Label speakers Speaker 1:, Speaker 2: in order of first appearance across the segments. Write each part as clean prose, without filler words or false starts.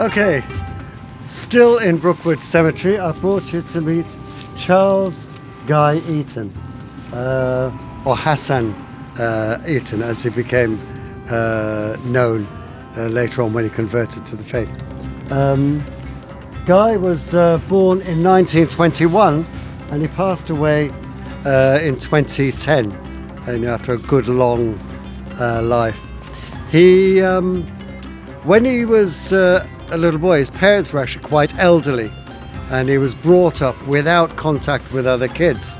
Speaker 1: Okay, still in Brookwood Cemetery, I brought you to meet Charles Guy Eaton, or Hassan Eaton, as he became known later on when he converted to the faith. Guy was born in 1921 and he passed away in 2010, after a good long life. He, when he was a little boy, his parents were actually quite elderly, and he was brought up without contact with other kids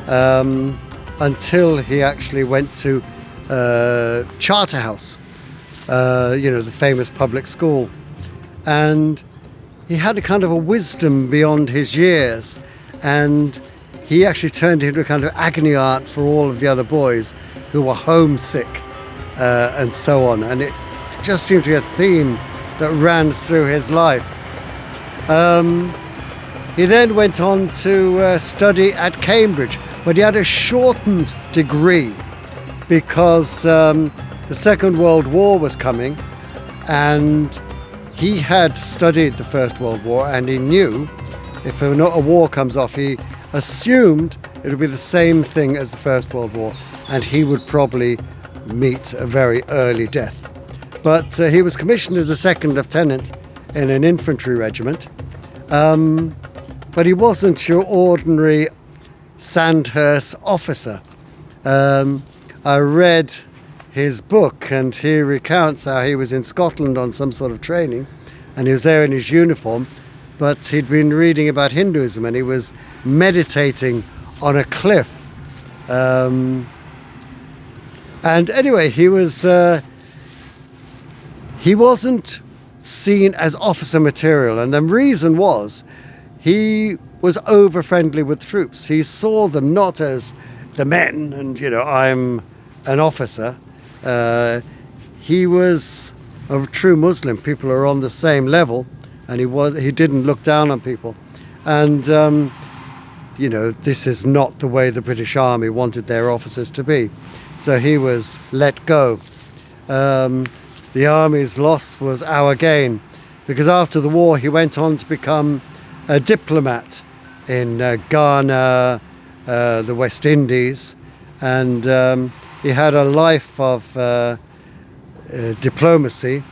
Speaker 1: until he actually went to Charterhouse, the famous public school. And he had a kind of a wisdom beyond his years, and he actually turned into a kind of agony aunt for all of the other boys who were homesick and so on. And it just seemed to be a theme that ran through his life. He then went on to study at Cambridge, but he had a shortened degree because the Second World War was coming, and he had studied the First World War, and he knew if a war comes off, he assumed it would be the same thing as the First World War, and he would probably meet a very early death. But he was commissioned as a second lieutenant in an infantry regiment, but he wasn't your ordinary Sandhurst officer. I read his book, and he recounts how he was in Scotland on some sort of training, and he was there in his uniform, but he'd been reading about Hinduism, and he was meditating on a cliff. And anyway, he wasn't seen as officer material, and the reason was he was over friendly with troops. He saw them not as the men, and I'm an officer. He was a true Muslim. People are on the same level, and he didn't look down on people. And this is not the way the British Army wanted their officers to be. So he was let go. The Army's loss was our gain, because after the war he went on to become a diplomat in Ghana, the West Indies, and he had a life of diplomacy,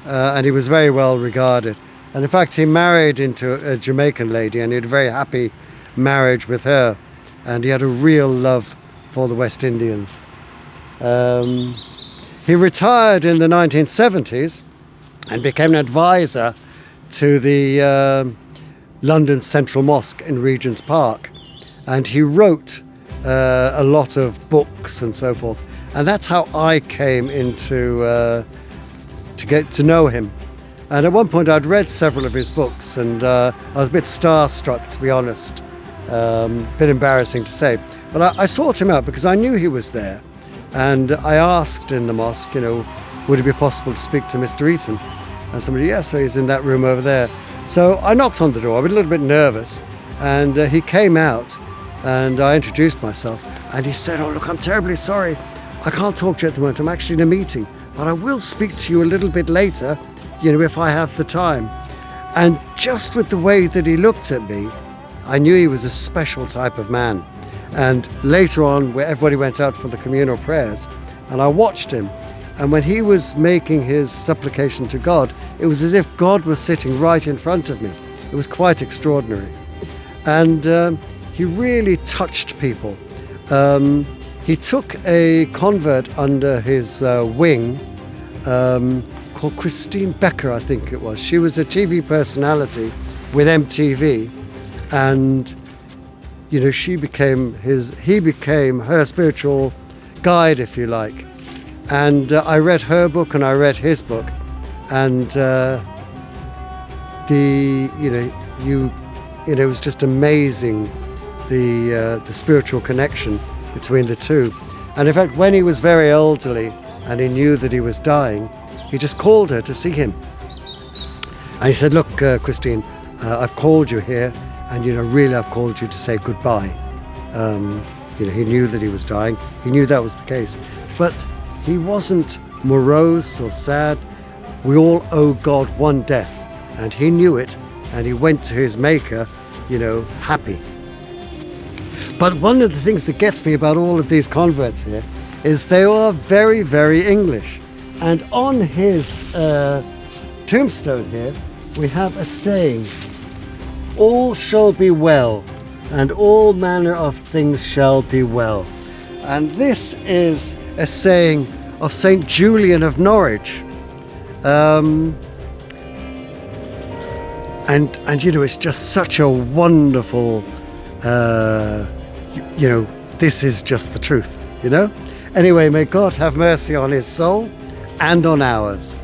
Speaker 1: and he was very well regarded. And in fact, he married into a Jamaican lady, and he had a very happy marriage with her, and he had a real love for the West Indians. He retired in the 1970s and became an advisor to the London Central Mosque in Regent's Park, and he wrote a lot of books and so forth, and that's how I came into to get to know him. And at one point I'd read several of his books, and I was a bit starstruck, to be honest. A bit embarrassing to say, but I sought him out because I knew he was there, and I asked in the mosque, would it be possible to speak to Mr. Eaton? And somebody, yes, so he's in that room over there. So I knocked on the door. I was a little bit nervous, and he came out, and I introduced myself, and he said, "Oh, look, I'm terribly sorry. I can't talk to you at the moment. I'm actually in a meeting, but I will speak to you a little bit later, if I have the time." And just with the way that he looked at me, I knew he was a special type of man. And later on, where everybody went out for the communal prayers, and I watched him, and when he was making his supplication to God, it was as if God was sitting right in front of me. It was quite extraordinary. And he really touched people. He took a convert under his wing called Christine Becker, I think it was. She was a TV personality with MTV, and he became her spiritual guide, if you like. And I read her book and I read his book, and it was just amazing, the spiritual connection between the two. And in fact, when he was very elderly and he knew that he was dying, he just called her to see him. And he said, "Look, Christine, I've called you here, and really I've called you to say goodbye." He knew that he was dying. He knew that was the case. But he wasn't morose or sad. We all owe God one death, and he knew it, and he went to his Maker, happy. But one of the things that gets me about all of these converts here is they are very, very English. And on his tombstone here, we have a saying, "All shall be well, and all manner of things shall be well." And this is a saying of St. Julian of Norwich. And it's just such a wonderful, this is just the truth, Anyway, may God have mercy on his soul and on ours.